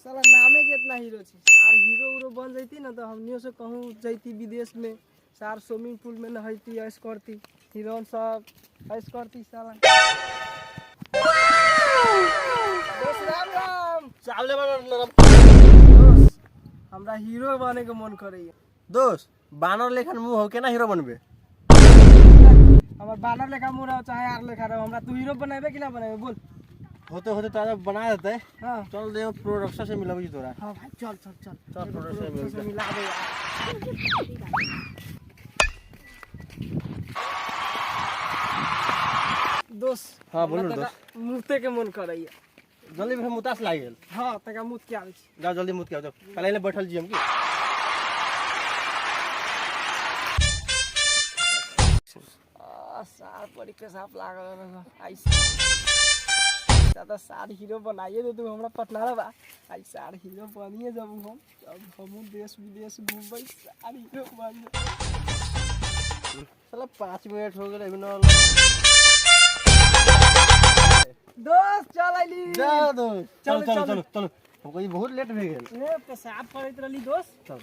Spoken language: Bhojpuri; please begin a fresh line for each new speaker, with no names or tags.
साला नामे के इतना हीरो छी सार हीरो उरो बन जैती ना तो हमनियों से कहूँ जैती विदेश में सार स्विमिंग पूल में नहाती ऐश करती हीरोइन सब ऐश करती साला दोस्त राम राम
चावले
दोस्त हमरा हीरो बने के मन करैया
दोस्त बानर लेखन मुंह हो के ना हीरो बनबे
हमर बानर लेखा मुंह रहो चाहे यार लेखा रहो हमरा तू हीरो बनाबे कि ना बनाबे बोल
होते होते ताजा बना देते
हां
चल दे प्रोडक्शन से मिलाबी तोरा
हां भाई चल चल चल
चल प्रोडक्शन से
मिला दे यार दोस्त
हां बोल दोस्त
मुते के मन करैया
जल्दी में मुतास लाग गेल
हां तका मुत के आबै छी
जाओ जल्दी मुत के आओ पहले ने बैठल जी हम की
सार परी के साफ लागल रहा ऐसा ज्यादा सार हीरो बनाइए दे तू हमरा पटना बा आई सार हीरो बनिए जब हम देश विदेश घूमबै सार हीरो बन
साला 5 मिनट हो गेल अभी न
दोस्त चल आइली
जा दोस्त चल चल चल चल हमको ये बहुत लेट हो गेल
ए पेशाब करैत रहली दोस्त
चल